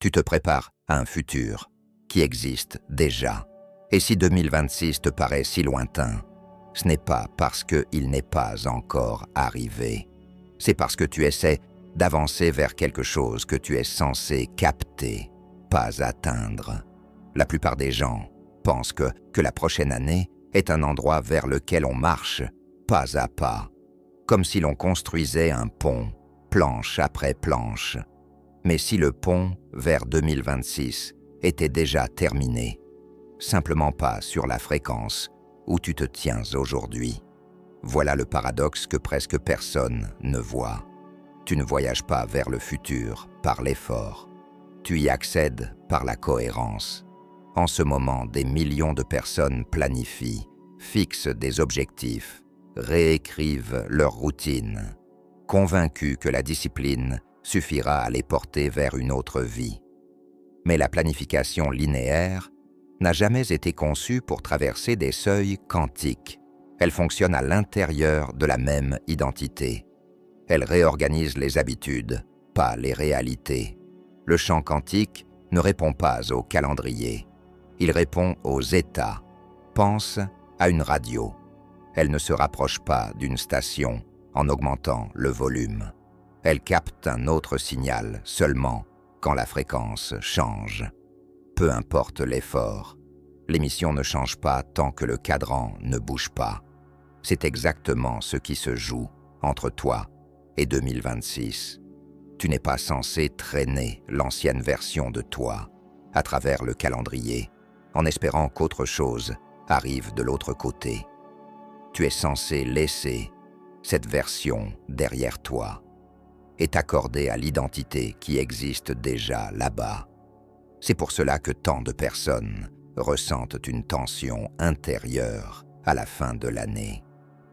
Tu te prépares à un futur qui existe déjà. Et si 2026 te paraît si lointain, ce n'est pas parce qu'il n'est pas encore arrivé. C'est parce que tu essaies d'avancer vers quelque chose que tu es censé capter, pas atteindre. La plupart des gens pensent que la prochaine année est un endroit vers lequel on marche, pas à pas, comme si l'on construisait un pont, planche après planche. Mais si le pont vers 2026 était déjà terminé, simplement pas sur la fréquence où tu te tiens aujourd'hui. Voilà le paradoxe que presque personne ne voit. Tu ne voyages pas vers le futur par l'effort. Tu y accèdes par la cohérence. En ce moment, des millions de personnes planifient, fixent des objectifs, réécrivent leur routine, convaincus que la discipline suffira à les porter vers une autre vie. Mais la planification linéaire n'a jamais été conçue pour traverser des seuils quantiques. Elle fonctionne à l'intérieur de la même identité. Elle réorganise les habitudes, pas les réalités. Le champ quantique ne répond pas au calendrier. Il répond aux états. Pense à une radio. Elle ne se rapproche pas d'une station en augmentant le volume. Elle capte un autre signal seulement quand la fréquence change. Peu importe l'effort, l'émission ne change pas tant que le cadran ne bouge pas. C'est exactement ce qui se joue entre toi et 2026. Tu n'es pas censé traîner l'ancienne version de toi à travers le calendrier en espérant qu'autre chose arrive de l'autre côté. Tu es censé laisser cette version derrière toi et t'accorder à l'identité qui existe déjà là-bas. C'est pour cela que tant de personnes ressentent une tension intérieure à la fin de l'année.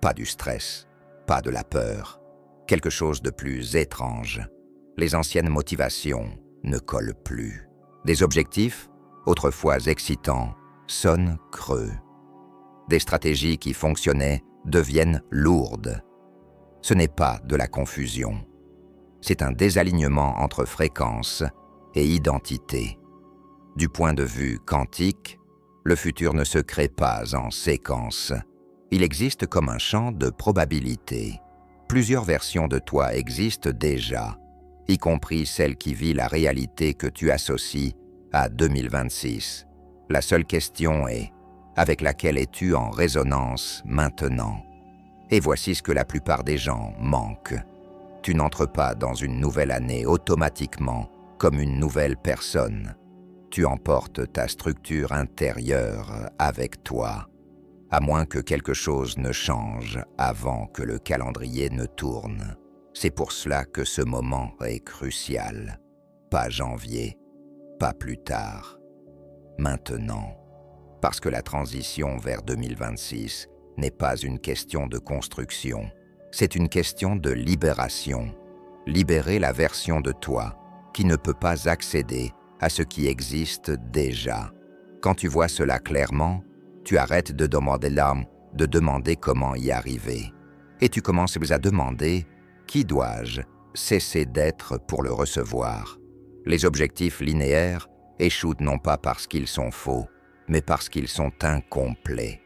Pas du stress, pas de la peur, quelque chose de plus étrange. Les anciennes motivations ne collent plus. Des objectifs, autrefois excitants, sonnent creux. Des stratégies qui fonctionnaient deviennent lourdes. Ce n'est pas de la confusion. C'est un désalignement entre fréquence et identité. Du point de vue quantique, le futur ne se crée pas en séquence. Il existe comme un champ de probabilités. Plusieurs versions de toi existent déjà, y compris celle qui vit la réalité que tu associes à 2026. La seule question est, avec laquelle es-tu en résonance maintenant? Et voici ce que la plupart des gens manquent. Tu n'entres pas dans une nouvelle année automatiquement comme une nouvelle personne. Tu emportes ta structure intérieure avec toi, à moins que quelque chose ne change avant que le calendrier ne tourne. C'est pour cela que ce moment est crucial. Pas janvier, pas plus tard. Maintenant. Parce que la transition vers 2026 n'est pas une question de construction. C'est une question de libération. Libérer la version de toi qui ne peut pas accéder à ce qui existe déjà. Quand tu vois cela clairement, tu arrêtes de demander comment y arriver. Et tu commences à demander « Qui dois-je cesser d'être pour le recevoir ?» Les objectifs linéaires échouent non pas parce qu'ils sont faux, mais parce qu'ils sont incomplets.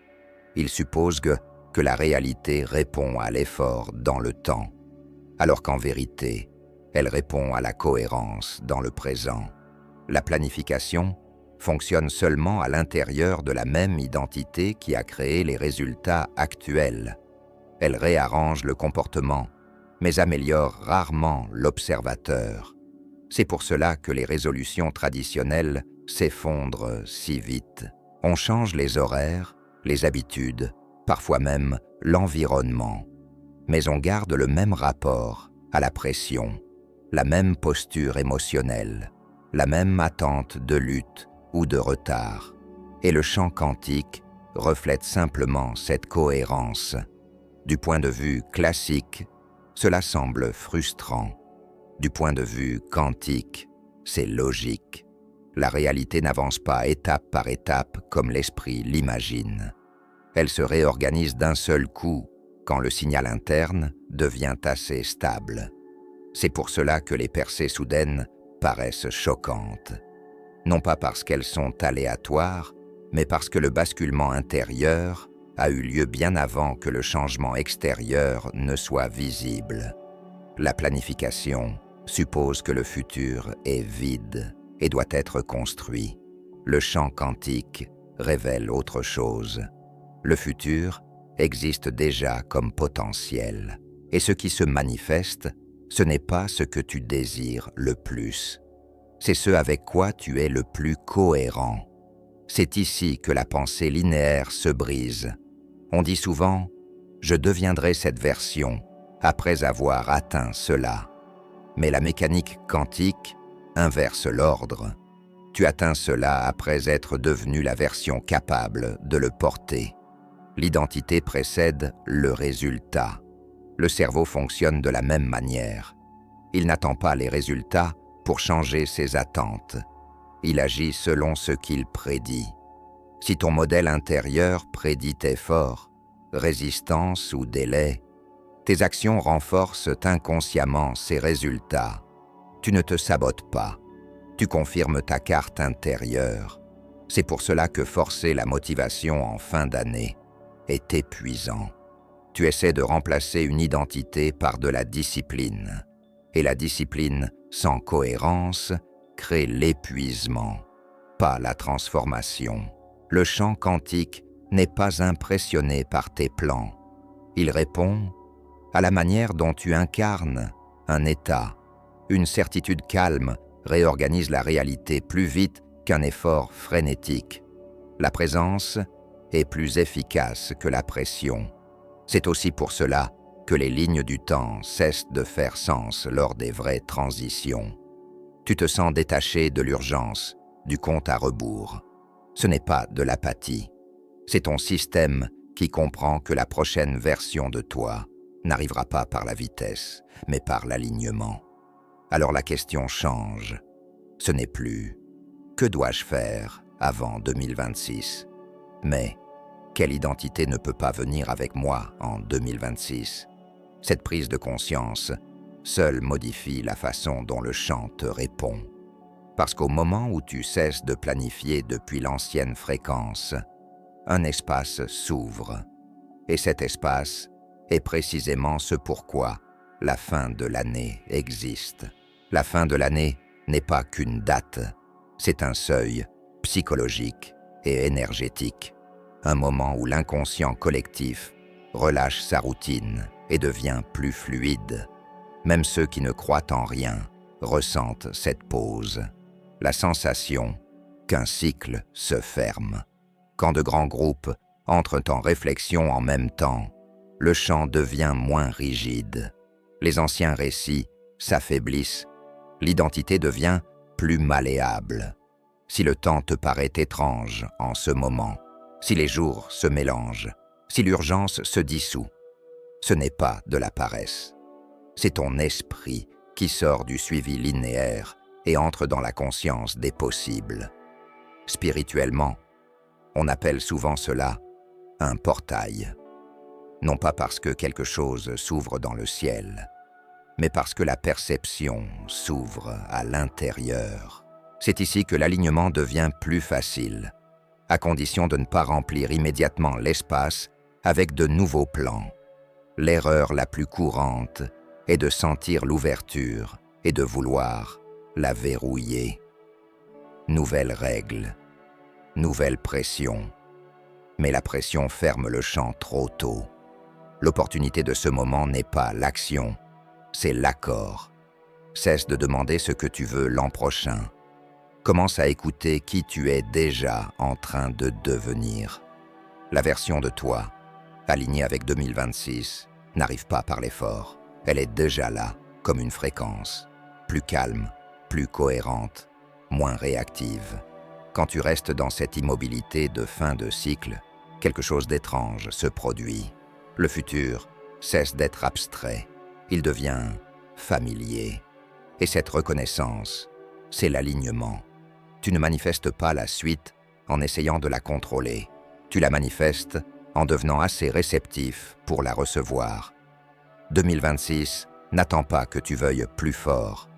Ils supposent que la réalité répond à l'effort dans le temps, alors qu'en vérité, elle répond à la cohérence dans le présent. La planification fonctionne seulement à l'intérieur de la même identité qui a créé les résultats actuels. Elle réarrange le comportement, mais améliore rarement l'observateur. C'est pour cela que les résolutions traditionnelles s'effondrent si vite. On change les horaires, les habitudes, parfois même l'environnement, mais on garde le même rapport à la pression, la même posture émotionnelle, la même attente de lutte ou de retard. Et le champ quantique reflète simplement cette cohérence. Du point de vue classique, cela semble frustrant. Du point de vue quantique, c'est logique. La réalité n'avance pas étape par étape comme l'esprit l'imagine. Elle se réorganise d'un seul coup quand le signal interne devient assez stable. C'est pour cela que les percées soudaines paraissent choquantes. Non pas parce qu'elles sont aléatoires, mais parce que le basculement intérieur a eu lieu bien avant que le changement extérieur ne soit visible. La planification suppose que le futur est vide et doit être construit. Le champ quantique révèle autre chose. Le futur existe déjà comme potentiel, et ce qui se manifeste, ce n'est pas ce que tu désires le plus. C'est ce avec quoi tu es le plus cohérent. C'est ici que la pensée linéaire se brise. On dit souvent « je deviendrai cette version » après avoir atteint cela. Mais la mécanique quantique inverse l'ordre. Tu atteins cela après être devenu la version capable de le porter. L'identité précède le résultat. Le cerveau fonctionne de la même manière. Il n'attend pas les résultats pour changer ses attentes. Il agit selon ce qu'il prédit. Si ton modèle intérieur prédit effort, résistance ou délai, tes actions renforcent inconsciemment ces résultats. Tu ne te sabotes pas. Tu confirmes ta carte intérieure. C'est pour cela que forcer la motivation en fin d'année est épuisant. Tu essaies de remplacer une identité par de la discipline. Et la discipline sans cohérence crée l'épuisement, pas la transformation. Le champ quantique n'est pas impressionné par tes plans. Il répond à la manière dont tu incarnes un état. Une certitude calme réorganise la réalité plus vite qu'un effort frénétique. La présence est plus efficace que la pression. C'est aussi pour cela que les lignes du temps cessent de faire sens lors des vraies transitions. Tu te sens détaché de l'urgence, du compte à rebours. Ce n'est pas de l'apathie. C'est ton système qui comprend que la prochaine version de toi n'arrivera pas par la vitesse, mais par l'alignement. Alors la question change. Ce n'est plus « que dois-je faire avant 2026 ?» mais « quelle identité ne peut pas venir avec moi en 2026 ?» Cette prise de conscience seule modifie la façon dont le champ te répond. Parce qu'au moment où tu cesses de planifier depuis l'ancienne fréquence, un espace s'ouvre. Et cet espace est précisément ce pourquoi la fin de l'année existe. La fin de l'année n'est pas qu'une date, c'est un seuil psychologique et énergétique, un moment où l'inconscient collectif relâche sa routine et devient plus fluide. Même ceux qui ne croient en rien ressentent cette pause, la sensation qu'un cycle se ferme. Quand de grands groupes entrent en réflexion en même temps, le champ devient moins rigide. Les anciens récits s'affaiblissent, l'identité devient plus malléable. Si le temps te paraît étrange en ce moment, si les jours se mélangent, si l'urgence se dissout, ce n'est pas de la paresse. C'est ton esprit qui sort du suivi linéaire et entre dans la conscience des possibles. Spirituellement, on appelle souvent cela un portail. Non pas parce que quelque chose s'ouvre dans le ciel, mais parce que la perception s'ouvre à l'intérieur. C'est ici que l'alignement devient plus facile, à condition de ne pas remplir immédiatement l'espace avec de nouveaux plans. L'erreur la plus courante est de sentir l'ouverture et de vouloir la verrouiller. Nouvelle règle, nouvelle pression. Mais la pression ferme le champ trop tôt. L'opportunité de ce moment n'est pas l'action, c'est l'accord. Cesse de demander ce que tu veux l'an prochain. Commence à écouter qui tu es déjà en train de devenir. La version de toi, alignée avec 2026, n'arrive pas par l'effort. Elle est déjà là, comme une fréquence, plus calme, plus cohérente, moins réactive. Quand tu restes dans cette immobilité de fin de cycle, quelque chose d'étrange se produit. Le futur cesse d'être abstrait, il devient familier. Et cette reconnaissance, c'est l'alignement. Tu ne manifestes pas la suite en essayant de la contrôler. Tu la manifestes en devenant assez réceptif pour la recevoir. 2026 n'attend pas que tu veuilles plus fort.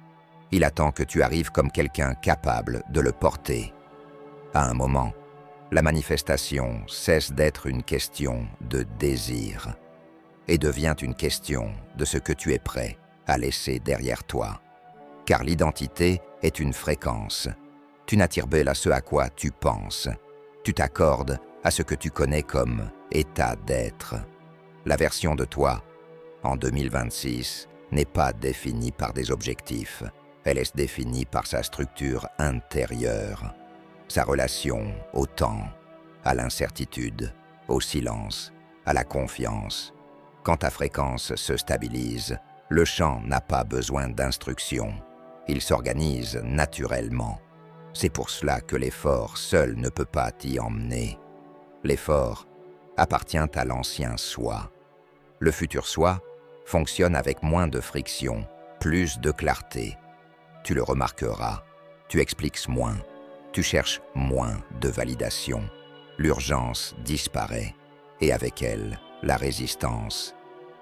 Il attend que tu arrives comme quelqu'un capable de le porter. À un moment, la manifestation cesse d'être une question de désir et devient une question de ce que tu es prêt à laisser derrière toi. Car l'identité est une fréquence. Tu n'attires à ce à quoi tu penses. Tu t'accordes à ce que tu connais comme état d'être. La version de toi, en 2026, n'est pas définie par des objectifs. Elle est définie par sa structure intérieure, sa relation au temps, à l'incertitude, au silence, à la confiance. Quand ta fréquence se stabilise, le chant n'a pas besoin d'instruction. Il s'organise naturellement. C'est pour cela que l'effort seul ne peut pas t'y emmener. L'effort appartient à l'ancien soi. Le futur soi fonctionne avec moins de friction, plus de clarté. Tu le remarqueras, tu expliques moins, tu cherches moins de validation. L'urgence disparaît, et avec elle, la résistance.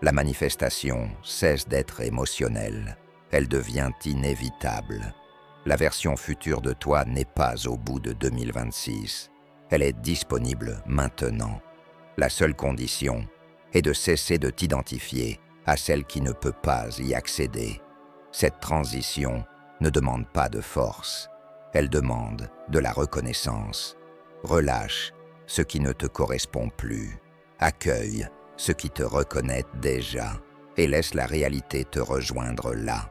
La manifestation cesse d'être émotionnelle, elle devient inévitable. La version future de toi n'est pas au bout de 2026, elle est disponible maintenant. La seule condition est de cesser de t'identifier à celle qui ne peut pas y accéder. Cette transition ne demande pas de force, elle demande de la reconnaissance. Relâche ce qui ne te correspond plus, accueille ce qui te reconnaît déjà et laisse la réalité te rejoindre là.